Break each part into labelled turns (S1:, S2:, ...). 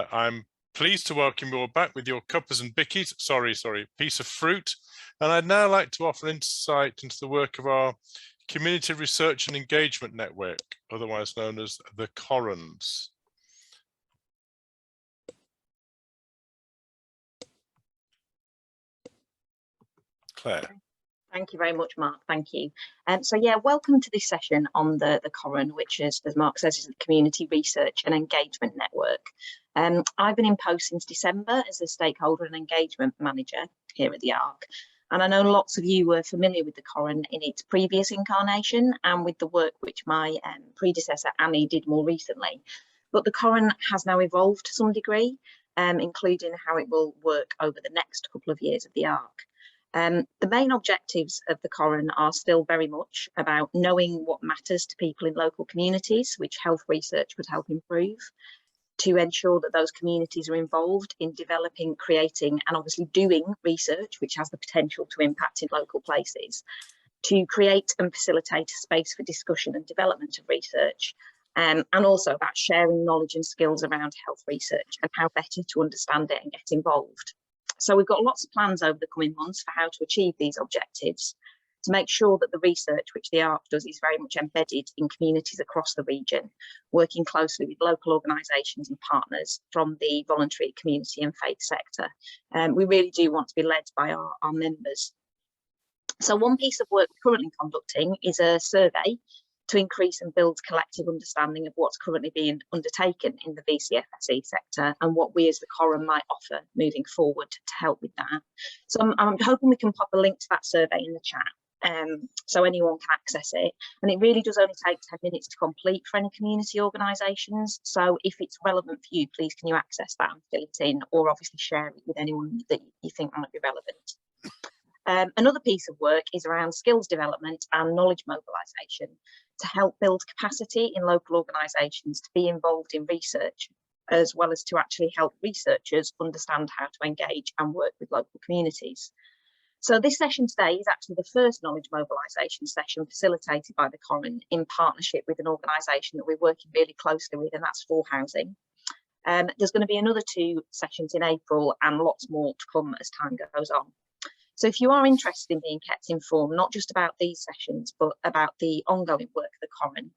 S1: I'm pleased to welcome you all back with your cuppers and bickies, piece of fruit. And I'd now like to offer insight into the work of our Community Research and Engagement Network, otherwise known as the CORENs. Claire.
S2: Thank you very much, Mark. Thank you. So yeah, welcome to this session on the COREN, which is, as Mark says, is the Community Research and Engagement Network. I've been in post since December as the Stakeholder and Engagement Manager here at the ARC. And I know lots of you were familiar with the COREN in its previous incarnation and with the work which my predecessor Annie did more recently. But the COREN has now evolved to some degree, including how it will work over the next couple of years of the ARC. The main objectives of the COREN are still very much about knowing what matters to people in local communities, which health research would help improve, to ensure that those communities are involved in developing, creating and obviously doing research which has the potential to impact in local places, to create and facilitate a space for discussion and development of research, and also about sharing knowledge and skills around health research and how better to understand it and get involved. So we've got lots of plans over the coming months for how to achieve these objectives, to make sure that the research which the ARC does is very much embedded in communities across the region, working closely with local organisations and partners from the voluntary, community and faith sector. We really do want to be led by our members. So one piece of work we're currently conducting is a survey to increase and build collective understanding of what's currently being undertaken in the VCFSE sector and what we as the COREN might offer moving forward to help with that. So I'm hoping we can pop a link to that survey in the chat so anyone can access it. And it really does only take 10 minutes to complete for any community organisations. So if it's relevant for you, please can you access that and fill it in, or obviously share it with anyone that you think might be relevant. Another piece of work is around skills development and knowledge mobilisation to help build capacity in local organisations to be involved in research, as well as to actually help researchers understand how to engage and work with local communities. So this session today is actually the first knowledge mobilisation session facilitated by the COREN in partnership with an organisation that we're working really closely with, and that's For Housing. There's going to be another 2 sessions in April and lots more to come as time goes on. So if you are interested in being kept informed, not just about these sessions, but about the ongoing work of the COREN,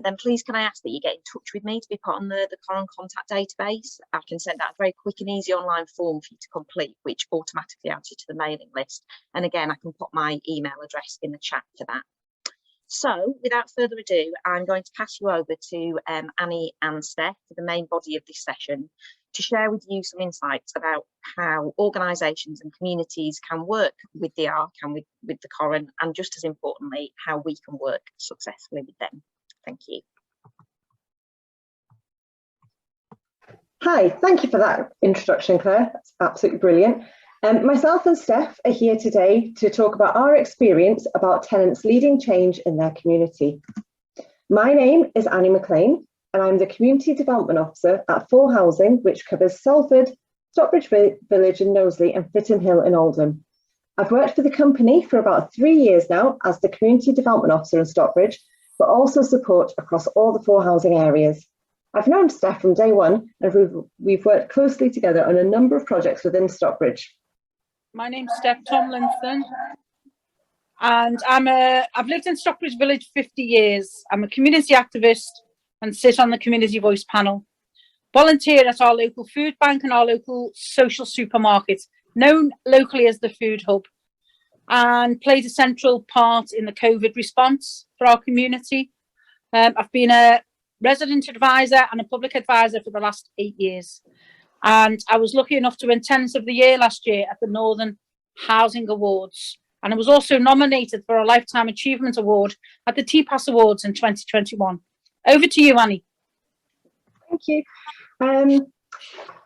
S2: then please can I ask that you get in touch with me to be put on the COREN contact database. I can send out a very quick and easy online form for you to complete, which automatically adds you to the mailing list. And again, I can put my email address in the chat for that. So without further ado, I'm going to pass you over to Annie and Steph for the main body of this session, to share with you some insights about how organisations and communities can work with the ARC and with the COREN, and just as importantly, how we can work successfully with them. Thank you.
S3: Hi, thank you for that introduction, Claire. That's absolutely brilliant. Myself and Steph are here today to talk about our experience about tenants leading change in their community. My name is Annie McLean, and I'm the Community Development Officer at For Housing, which covers Salford, Stockbridge Village in Knowsley and Fitton Hill in Oldham. I've worked for the company for about 3 years now as the Community Development Officer in Stockbridge, but also support across all the For Housing areas. I've known Steph from day one, and we've worked closely together on a number of projects within Stockbridge.
S4: My name's Steph Tomlinson, and I've lived in Stockbridge Village 50 years. I'm a community activist and sit on the Community Voice panel. Volunteer at our local food bank and our local social supermarket, known locally as the Food Hub, and played a central part in the COVID response for our community. I've been a resident advisor and a public advisor for the last 8 years. And I was lucky enough to win Tenants of the Year last year at the Northern Housing Awards. And I was also nominated for a Lifetime Achievement Award at the TPAS Awards in 2021. Over to you, Annie.
S3: Thank you.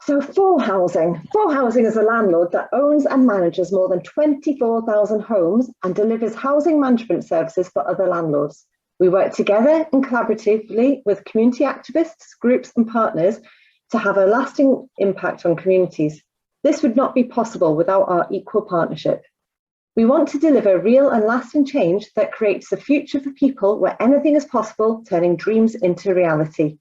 S3: So For Housing is a landlord that owns and manages more than 24,000 homes and delivers housing management services for other landlords. We work together and collaboratively with community activists, groups and partners to have a lasting impact on communities. This would not be possible without our equal partnership. We want to deliver real and lasting change that creates a future for people where anything is possible, turning dreams into reality.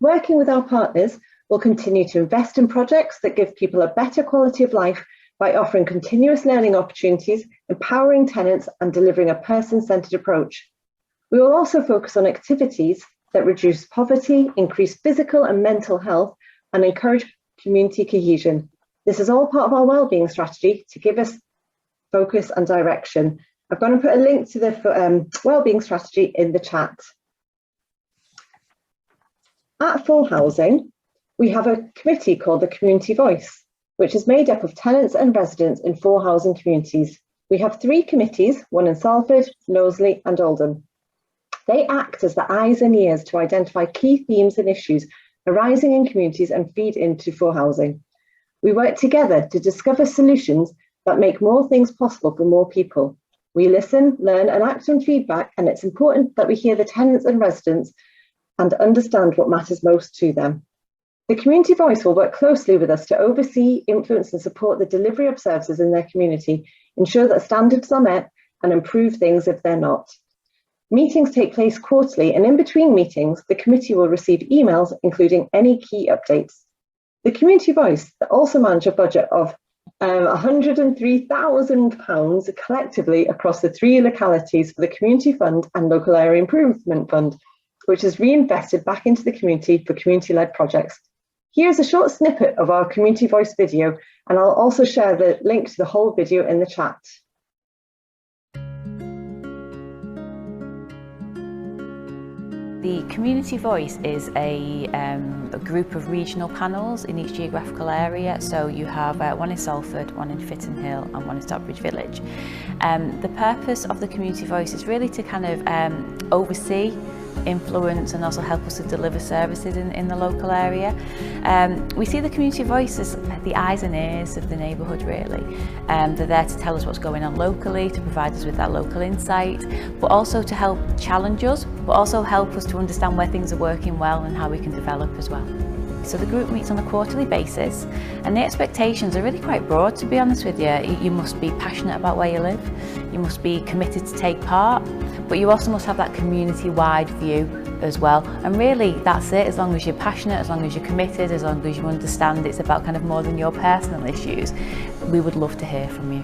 S3: Working with our partners, we'll continue to invest in projects that give people a better quality of life by offering continuous learning opportunities, empowering tenants and delivering a person-centred approach. We will also focus on activities that reduce poverty, increase physical and mental health, and encourage community cohesion. This is all part of our wellbeing strategy to give us focus and direction. I'm going to put a link to the wellbeing strategy in the chat. At Full Housing, we have a committee called the Community Voice, which is made up of tenants and residents in 4 housing communities. We have 3 committees, one in Salford, Knowsley and Oldham. They act as the eyes and ears to identify key themes and issues arising in communities and feed into Full Housing. We work together to discover solutions that make more things possible for more people. We listen, learn and act on feedback, and it's important that we hear the tenants and residents and understand what matters most to them. The Community Voice will work closely with us to oversee, influence and support the delivery of services in their community, ensure that standards are met and improve things if they're not. Meetings take place quarterly, and in between meetings, the committee will receive emails including any key updates. The Community Voice also manage a budget of £103,000 collectively across the 3 localities for the Community Fund and Local Area Improvement Fund, which is reinvested back into the community for community-led projects. Here's a short snippet of our Community Voice video, and I'll also share the link to the whole video in the chat.
S5: The Community Voice is a group of regional panels in each geographical area. So you have one in Salford, one in Fitton Hill and one in Stockbridge Village. The purpose of the Community Voice is really to kind of oversee, influence and also help us to deliver services in the local area. We see the Community Voice as the eyes and ears of the neighbourhood really. They're there to tell us what's going on locally, to provide us with that local insight, but also to help challenge us, but also help us to understand where things are working well and how we can develop as well. So the group meets on a quarterly basis, and the expectations are really quite broad, to be honest with you. You must be passionate about where you live, you must be committed to take part, but you also must have that community-wide view as well. And really that's it. As long as you're passionate, as long as you're committed, as long as you understand it's about kind of more than your personal issues, we would love to hear from you.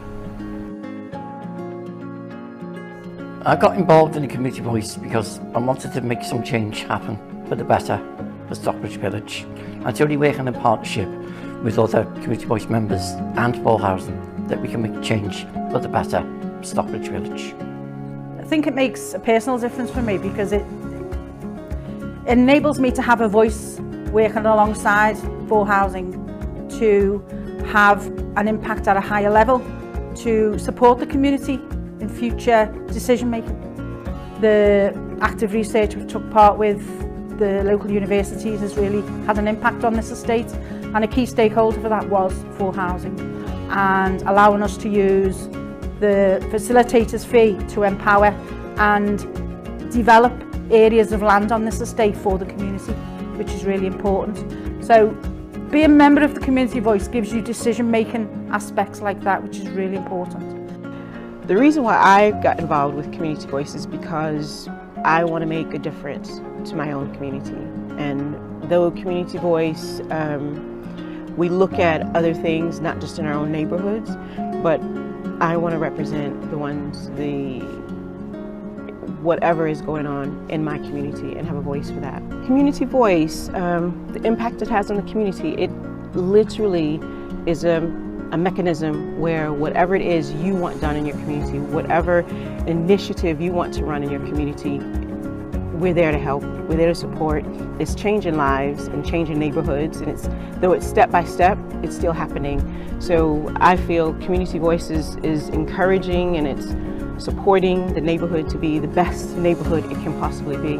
S6: I got involved in the Community Voice because I wanted to make some change happen for the better for Stockbridge Village. And it's only working in partnership with other Community Voice members and Full Housing that we can make change for the better for Stockbridge Village.
S4: I think it makes a personal difference for me because it enables me to have a voice working alongside Full Housing, to have an impact at a higher level, to support the community in future decision making. The active research we took part with the local universities has really had an impact on this estate, and a key stakeholder for that was Full Housing, and allowing us to use the facilitator's fee to empower and develop areas of land on this estate for the community, which is really important. So being a member of the Community Voice gives you decision making aspects like that, which is really important.
S7: The reason why I got involved with Community Voice is because I want to make a difference to my own community. And though Community Voice, we look at other things, not just in our own neighborhoods, but I want to represent the ones, whatever is going on in my community and have a voice for that. Community Voice, the impact it has on the community, it literally is a mechanism where whatever it is you want done in your community, whatever initiative you want to run in your community, we're there to help, we're there to support. It's changing lives and changing neighborhoods, and though it's step by step, it's still happening. So I feel Community Voice is encouraging and it's supporting the neighborhood to be the best neighborhood it can possibly be.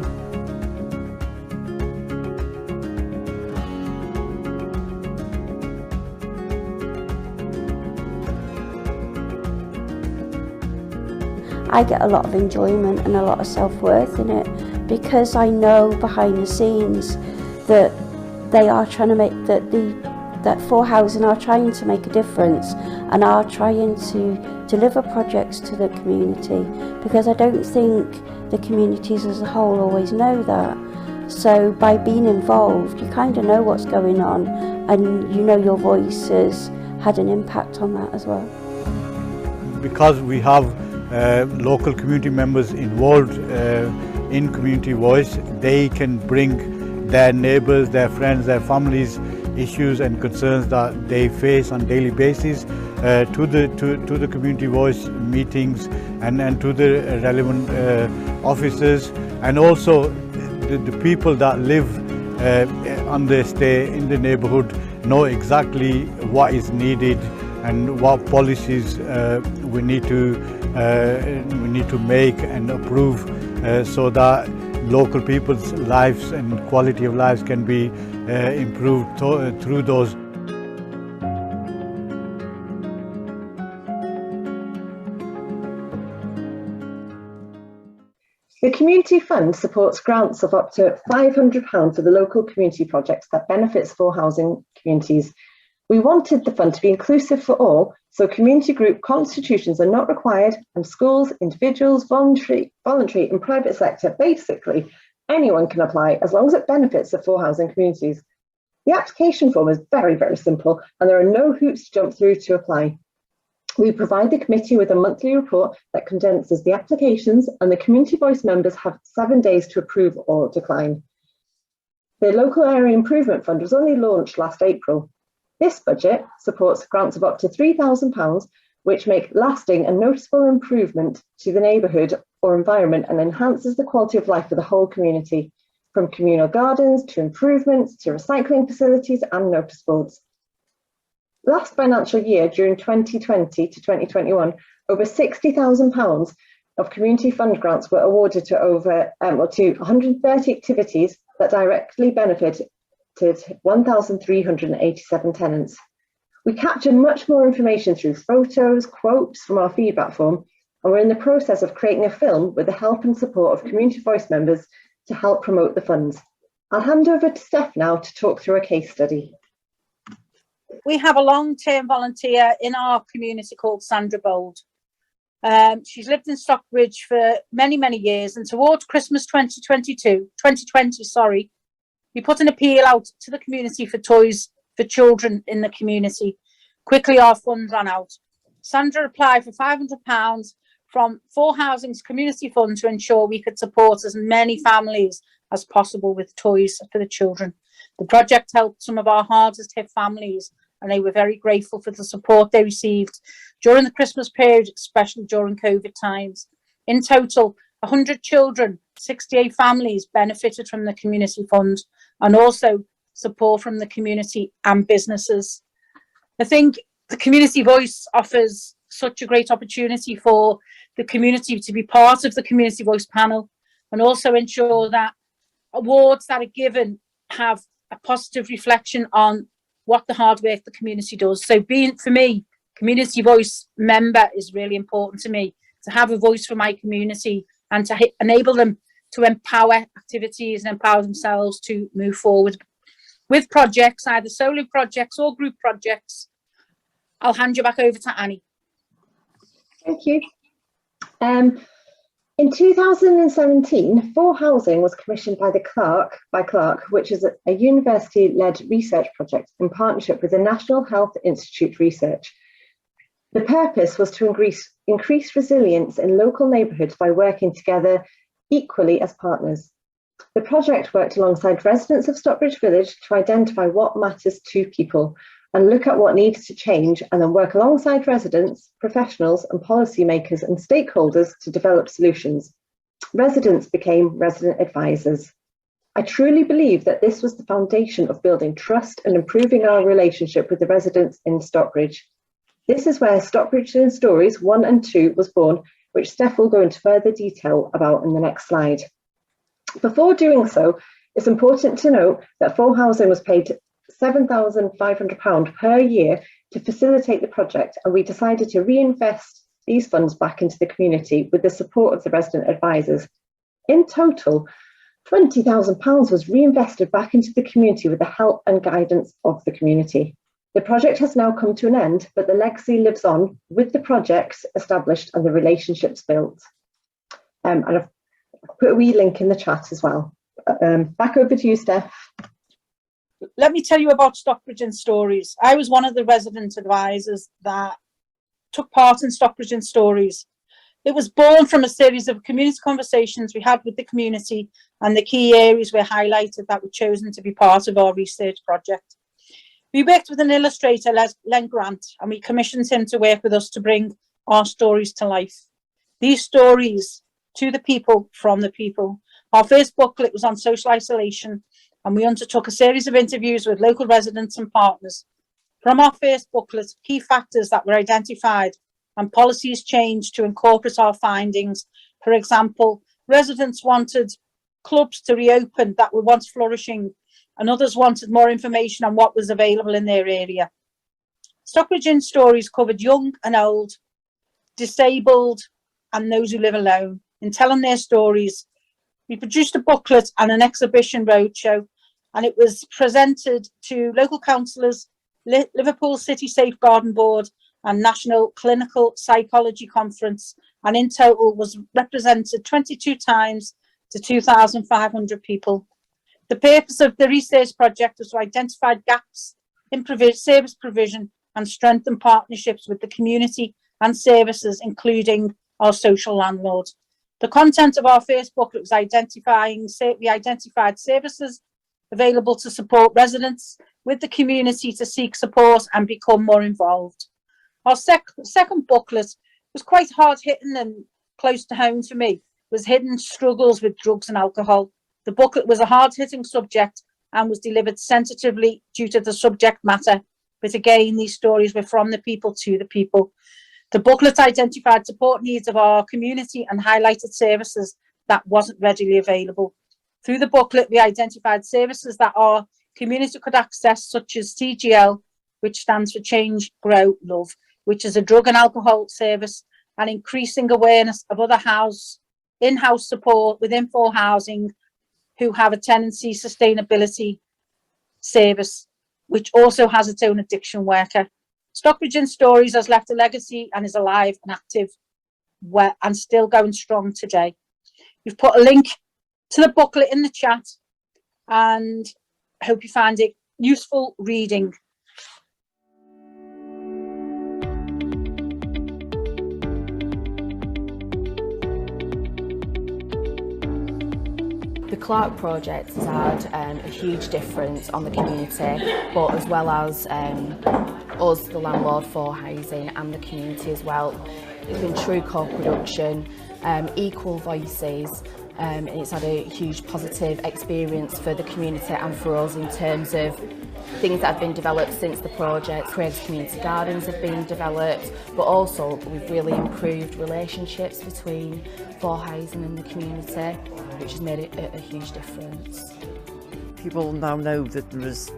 S8: I get a lot of enjoyment and a lot of self-worth in it, because I know behind the scenes that they are trying to make that Full Housing are trying to make a difference and are trying to deliver projects to the community, because I don't think the communities as a whole always know that. So by being involved, you kind of know what's going on, and you know your voice has had an impact on that as well.
S9: Because we have local community members involved in Community Voice, they can bring their neighbours, their friends, their families, issues and concerns that they face on a daily basis to the Community Voice meetings and to the relevant officers, and also the people that live on the estate in the neighbourhood know exactly what is needed and what policies we need to make and approve so that local people's lives and quality of lives can be improved through those.
S3: The Community Fund supports grants of up to £500 for the local community projects that benefits for housing communities. We wanted the fund to be inclusive for all, so community group constitutions are not required, and schools, individuals, voluntary and private sector, basically anyone can apply as long as it benefits the for housing communities. The application form is very, very simple, and there are no hoops to jump through to apply. We provide the committee with a monthly report that condenses the applications, and the Community Voice members have 7 days to approve or decline. The Local Area Improvement Fund was only launched last April. This budget supports grants of up to £3,000, which make lasting and noticeable improvement to the neighbourhood or environment and enhances the quality of life for the whole community, from communal gardens to improvements to recycling facilities and notice boards. Last financial year, during 2020 to 2021, over £60,000 of community fund grants were awarded to over to 130 activities that directly benefited 1,387 tenants. We captured much more information through photos, quotes from our feedback form, and we're in the process of creating a film with the help and support of Community Voice members to help promote the funds. I'll hand over to Steph now to talk through a case study.
S4: We have a long-term volunteer in our community called Sandra Bold. She's lived in Stockbridge for many, many years, and towards Christmas 2020, we put an appeal out to the community for toys for children in the community. Quickly, our funds ran out. Sandra applied for £500 from For Housing's community fund to ensure we could support as many families as possible with toys for the children. The project helped some of our hardest hit families, and they were very grateful for the support they received during the Christmas period, especially during COVID times. In total, 100 children, 68 families benefited from the community fund, and also support from the community and businesses. I think the Community Voice offers such a great opportunity for the community to be part of the Community Voice panel, and also ensure that awards that are given have a positive reflection on what the hard work the community does. So for me, Community Voice member is really important to me, to have a voice for my community and to enable them to empower activities and empower themselves to move forward with projects, either solo projects or group projects. I'll hand you back over to Annie.
S3: Thank you. In 2017, For Housing was commissioned by Clark, which is a university-led research project in partnership with the National Health Institute Research. The purpose was to increase resilience in local neighbourhoods by working together equally as partners. The project worked alongside residents of Stockbridge Village to identify what matters to people and look at what needs to change, and then work alongside residents, professionals and policymakers and stakeholders to develop solutions. Residents became resident advisors. I truly believe that this was the foundation of building trust and improving our relationship with the residents in Stockbridge. This is where Stockbridge in Stories 1 and 2 was born, which Steph will go into further detail about in the next slide. Before doing so, it's important to note that For Housing was paid £7,500 per year to facilitate the project, and we decided to reinvest these funds back into the community with the support of the resident advisors. In total, £20,000 was reinvested back into the community with the help and guidance of the community. The project has now come to an end, but the legacy lives on with the projects established and the relationships built. And I've put a wee link in the chat as well Back over to you, Steph.
S4: Let me tell you about Stockbridge in Stories. I was one of the resident advisors that took part in Stockbridge in Stories. It was born from a series of community conversations we had with the community, and the key areas were highlighted that were chosen to be part of our research project. We worked with an illustrator, Len Grant, and we commissioned him to work with us to bring our stories to life. These stories to the people, from the people. Our first booklet was on social isolation, and we undertook a series of interviews with local residents and partners. From our first booklet, key factors that were identified and policies changed to incorporate our findings. For example, residents wanted clubs to reopen that were once flourishing, and others wanted more information on what was available in their area. Stockbridge in Stories covered young and old, disabled, and those who live alone. In telling their stories, we produced a booklet and an exhibition roadshow, and it was presented to local councillors, Liverpool City Safeguarding Board, and National Clinical Psychology Conference, and in total was represented 22 times to 2,500 people. The purpose of the research project was to identify gaps in service provision and strengthen partnerships with the community and services, including our social landlords. The content of our first booklet was we identified services available to support residents with the community to seek support and become more involved. Our second booklet was quite hard-hitting and close to home for me, was Hidden Struggles with Drugs and Alcohol. The booklet was a hard-hitting subject and was delivered sensitively due to the subject matter, but again, these stories were from the people to the people. The booklet identified support needs of our community and highlighted services that wasn't readily available. Through the booklet, we identified services that our community could access, such as TGL, which stands for Change, Grow, Love, which is a drug and alcohol service, and increasing awareness of other in-house support within for housing who have a tenancy sustainability service, which also has its own addiction worker. Stockbridge in Stories has left a legacy and is alive and active and still going strong today. We've put a link to the booklet in the chat and hope you find it useful reading.
S10: The Clark Project has had a huge difference on the community, but as well as us, the landlord for housing, and the community as well. It's been true co-production, equal voices, and it's had a huge positive experience for the community and for us in terms of things that have been developed since the project. Craig's community gardens have been developed, but also we've really improved relationships between for housing and the community, which has made a huge difference.
S6: People now know that there is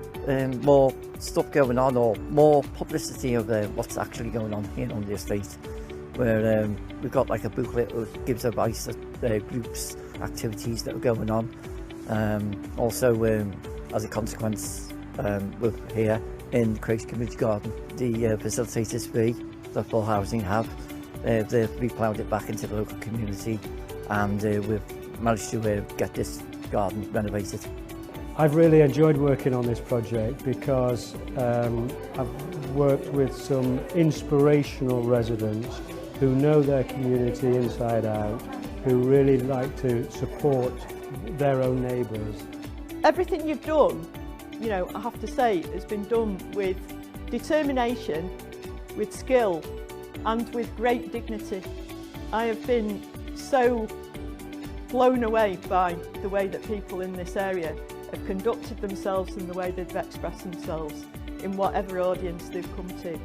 S6: more stuff going on, or more publicity of what's actually going on here on the estate, where we've got like a booklet that gives advice at groups, activities that are going on. Also, as a consequence, we're here in Craig's Community Garden. The facilitators fee that For Housing have, they've reploughed it back into the local community, and we've managed to get this garden renovated.
S11: I've really enjoyed working on this project because I've worked with some inspirational residents who know their community inside out, who really like to support their own neighbours.
S12: Everything you've done, you know, I have to say, has been done with determination, with skill, and with great dignity. I have been so blown away by the way that people in this area have conducted themselves and the way they've expressed themselves in whatever audience they've come to.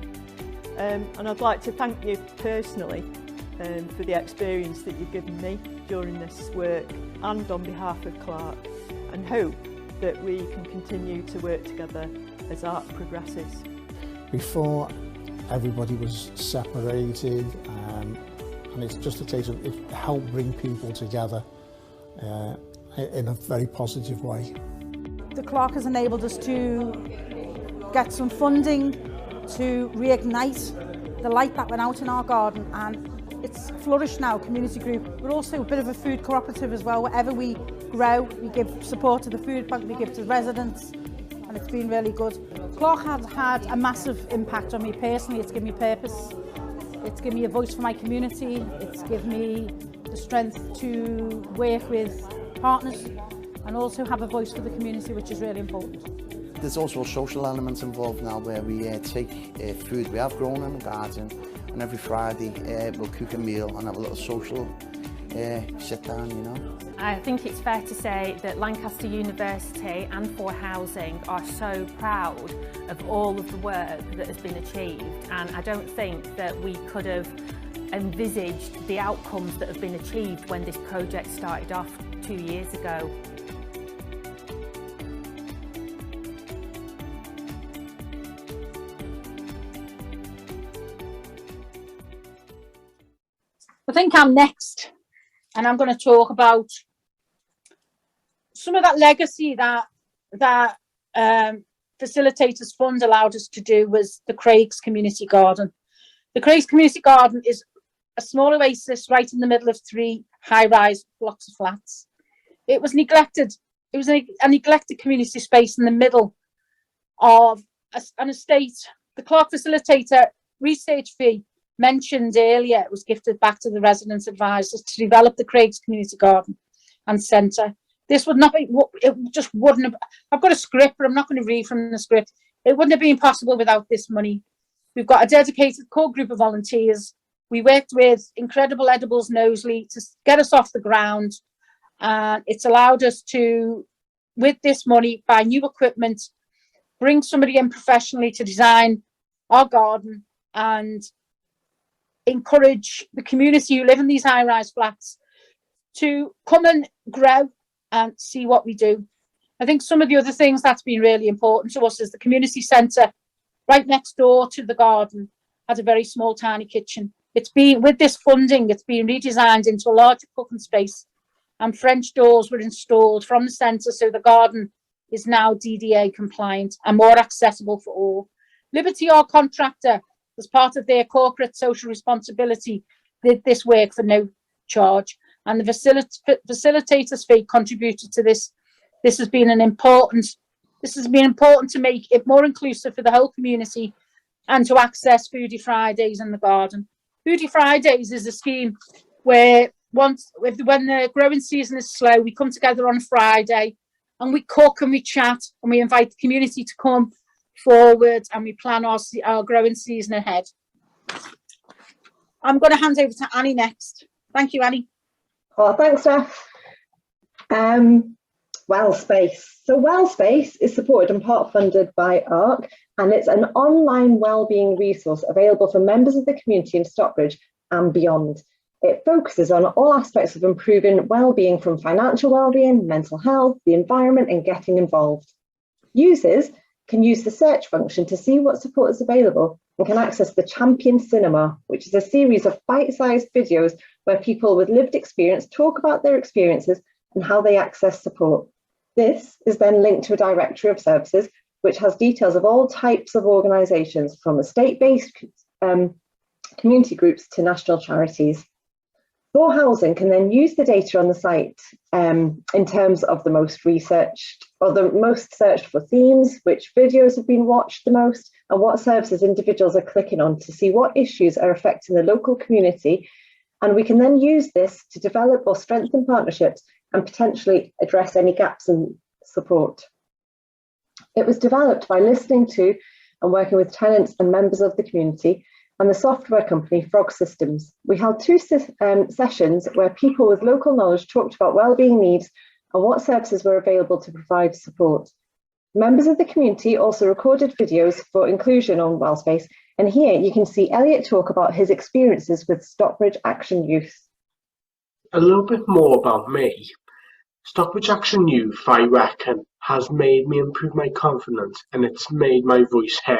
S12: And I'd like to thank you personally for the experience that you've given me during this work, and on behalf of Clark, and hope that we can continue to work together as art progresses.
S13: Before, everybody was separated, and it's just a case of it helped bring people together in a very positive way.
S14: The Clark has enabled us to get some funding to reignite the light that went out in our garden, and it's flourished now, community group. We're also a bit of a food cooperative as well. Wherever we grow. We give support to the food bank, we give to the residents, and it's been really good. Clock has had a massive impact on me personally. It's given me purpose. It's given me a voice for my community. It's given me the strength to work with partners and also have a voice for the community, which is really important.
S15: There's also social elements involved now where we take food we have grown in the garden, and every Friday we'll cook a meal and have a little social sit down, you know.
S16: I think it's fair to say that Lancaster University and For Housing are so proud of all of the work that has been achieved, and I don't think that we could have envisaged the outcomes that have been achieved when this project started off 2 years ago.
S4: I think I'm next, and I'm going to talk about some of that legacy that Facilitators Fund allowed us to do was the Craigs Community Garden. The Craigs Community Garden is a small oasis right in the middle of 3 high-rise blocks of flats. It was neglected. It was a neglected community space in the middle of an estate. The Clark Facilitator research fee mentioned earlier was gifted back to the residents advisors to develop the Craigs Community Garden and Centre. This would not be, it just wouldn't have, I've got a script, but I'm not going to read from the script. It wouldn't have been possible without this money. We've got a dedicated core group of volunteers. We worked with Incredible Edibles Knowsley to get us off the ground. And it's allowed us to, with this money, buy new equipment, bring somebody in professionally to design our garden, and encourage the community who live in these high-rise flats to come and grow and see what we do. I think some of the other things that's been really important to us is the community centre right next door to the garden had a very small tiny kitchen. It's been, with this funding, it's been redesigned into a larger cooking space, and French doors were installed from the centre, so the garden is now DDA compliant and more accessible for all. Liberty, our contractor, as part of their corporate social responsibility, did this work for no charge, and the facilitators fee contributed to this. This has been important to make it more inclusive for the whole community and to access Foodie Fridays in the garden. Foodie Fridays is a scheme where when the growing season is slow, we come together on a Friday and we cook and we chat and we invite the community to come forward and we plan our growing season ahead. I'm going to hand over to Annie next. Thank you, Annie.
S3: Oh, thanks, Steph. WellSpace. So WellSpace is supported and part funded by ARC, and it's an online wellbeing resource available for members of the community in Stockbridge and beyond. It focuses on all aspects of improving wellbeing, from financial wellbeing, mental health, the environment, and getting involved. Users can use the search function to see what support is available and can access the Champion Cinema, which is a series of bite-sized videos where people with lived experience talk about their experiences and how they access support. This is then linked to a directory of services, which has details of all types of organisations, from estate-based community groups to national charities. For Housing can then use the data on the site in terms of the most researched or the most searched for themes, which videos have been watched the most, and what services individuals are clicking on to see what issues are affecting the local community. And we can then use this to develop or strengthen partnerships and potentially address any gaps in support. It was developed by listening to and working with tenants and members of the community and the software company Frog Systems. We held 2 sessions where people with local knowledge talked about wellbeing needs and what services were available to provide support. Members of the community also recorded videos for inclusion on WellSpace, and here you can see Elliot talk about his experiences with Stockbridge Action Youth.
S17: A little bit more about me. Stockbridge Action Youth, I reckon, has made me improve my confidence, and it's made my voice heard.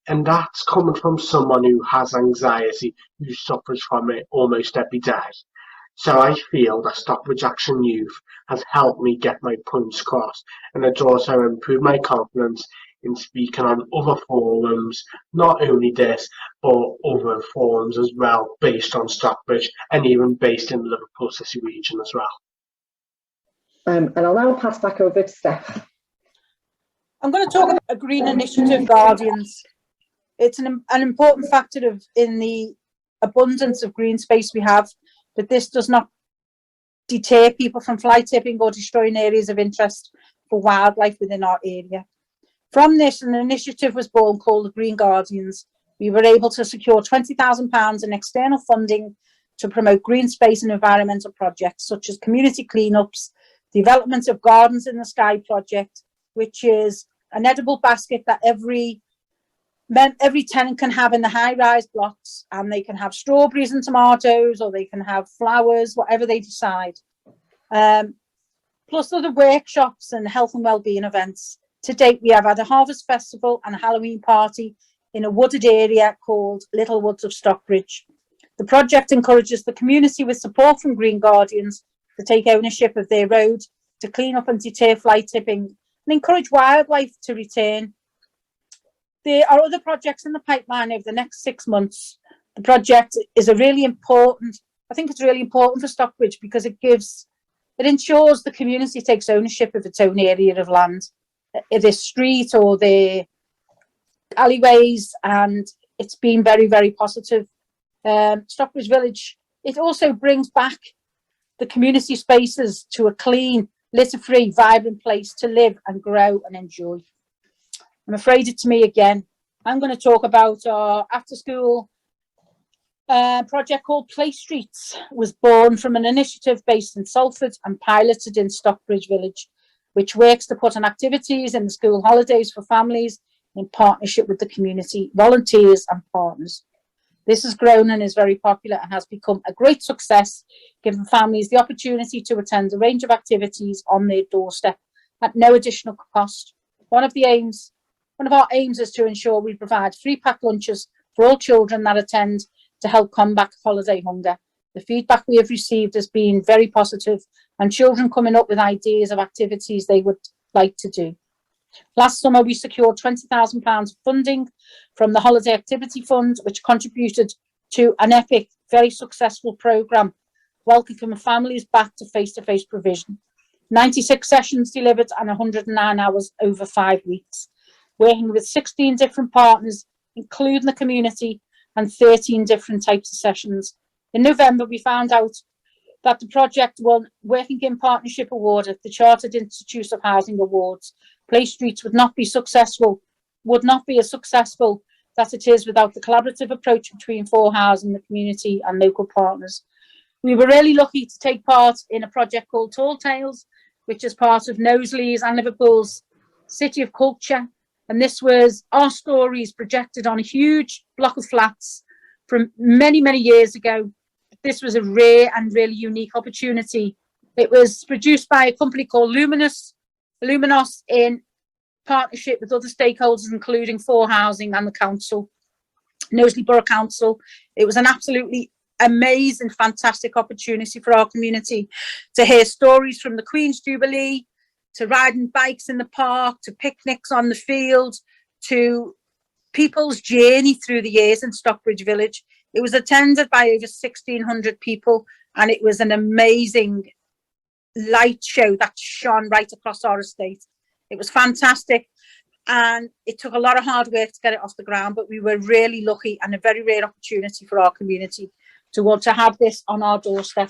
S17: And that's coming from someone who has anxiety, who suffers from it almost every day. So I feel that Stockbridge Action Youth has helped me get my points across, and it's also improved my confidence in speaking on other forums, not only this, but other forums as well, based on Stockbridge and even based in the Liverpool City region as well.
S3: And I'll now pass back over to Steph.
S14: I'm going to talk about a green initiative, Guardians. It's an important factor in the abundance of green space we have, but this does not deter people from fly tipping or destroying areas of interest for wildlife within our area. From this, an initiative was born called the Green Guardians. We were able to secure £20,000 in external funding to promote green space and environmental projects such as community cleanups, development of Gardens in the Sky project, which is an edible basket that every tenant can have in the high-rise blocks, and they can have strawberries and tomatoes, or they can have flowers, whatever they decide. Plus other workshops and health and wellbeing events. To date, we have had a harvest festival and a Halloween party in a wooded area called Little Woods of Stockbridge. The project encourages the community, with support from Green Guardians, to take ownership of their road, to clean up and deter fly tipping, and encourage wildlife to return. There are other projects in the pipeline over the next 6 months. The project is I think it's really important for Stockbridge because it ensures the community takes ownership of its own area of land, their street or their alleyways, and it's been very, very positive. Stockbridge Village, it also brings back the community spaces to a clean, litter-free, vibrant place to live and grow and enjoy. I'm afraid it's me again. I'm going to talk about our after-school project called Play Streets. It was born from an initiative based in Salford and piloted in Stockbridge Village, which works to put on activities in the school holidays for families in partnership with the community, volunteers and partners. This has grown and is very popular and has become a great success, giving families the opportunity to attend a range of activities on their doorstep at no additional cost. One of our aims is to ensure we provide free packed lunches for all children that attend to help combat holiday hunger. The feedback we have received has been very positive, and children coming up with ideas of activities they would like to do. Last summer, we secured £20,000 of funding from the Holiday Activity Fund, which contributed to an epic, very successful programme, welcoming families back to face-to-face provision. 96 sessions delivered and 109 hours over 5 weeks, working with 16 different partners, including the community, and 13 different types of sessions. In November, we found out that the project won Working in Partnership Award at the Chartered Institute of Housing Awards. Play Streets would not be as successful that it is without the collaborative approach between For Housing, the community and local partners. We were really lucky to take part in a project called Tall Tales, which is part of Knowsley's and Liverpool's City of Culture. And this was our stories projected on a huge block of flats from many, many years ago. This was a rare and really unique opportunity. It was produced by a company called Luminos in partnership with other stakeholders, including For Housing and the council, Knowsley Borough Council. It was an absolutely amazing, fantastic opportunity for our community to hear stories from the Queen's Jubilee, to riding bikes in the park, to picnics on the field, to people's journey through the years in Stockbridge Village. It was attended by over 1,600 people, and it was an amazing light show that shone right across our estate. It was fantastic, and it took a lot of hard work to get it off the ground, but we were really lucky, and a very rare opportunity for our community to want to have this on our doorstep.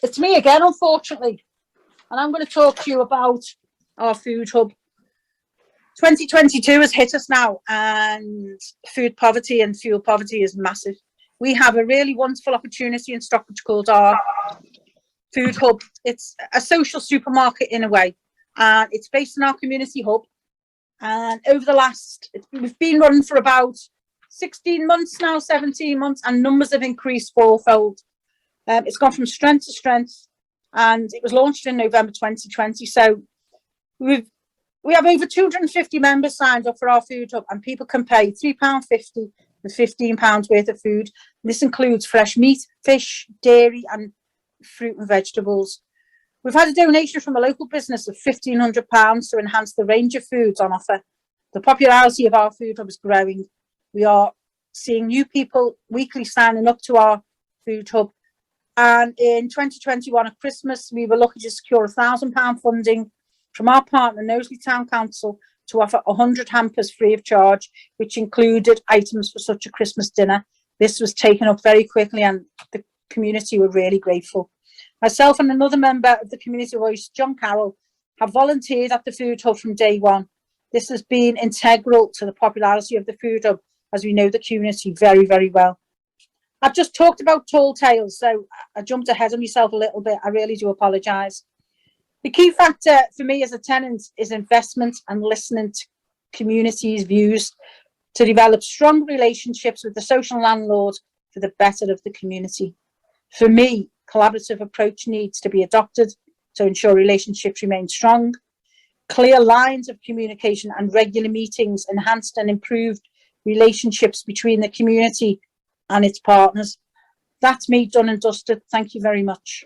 S14: It's me again, unfortunately, and I'm going to talk to you about our food hub. 2022 has hit us now, and food poverty and fuel poverty is massive. We have a really wonderful opportunity in Stockbridge called our food hub. It's a social supermarket in a way, and it's based in our community hub. And over the we've been running for about 16 months now, 17 months, and numbers have increased fourfold. It's gone from strength to strength, and it was launched in November 2020. So we have over 250 members signed up for our food hub, and people can pay £3.50 with £15 worth of food. And this includes fresh meat, fish, dairy and fruit and vegetables. We've had a donation from a local business of £1,500 to enhance the range of foods on offer. The popularity of our food hub is growing. We are seeing new people weekly signing up to our food hub, And in 2021 at Christmas, we were lucky to secure £1,000 funding from our partner, Knowsley Town Council, to offer 100 hampers free of charge, which included items for such a Christmas dinner. This was taken up very quickly and the community were really grateful. Myself and another member of the Community Voice, John Carroll, have volunteered at the Food Hub from day one. This has been integral to the popularity of the Food Hub, as we know the community very, very well. I've just talked about tall tales, so I jumped ahead of myself a little bit. I really do apologise. The key factor for me as a tenant is investment and listening to communities' views to develop strong relationships with the social landlord for the better of the community. For me, collaborative approach needs to be adopted to ensure relationships remain strong. Clear lines of communication and regular meetings enhanced and improved relationships between the community and its partners. That's me done and dusted. Thank you very much.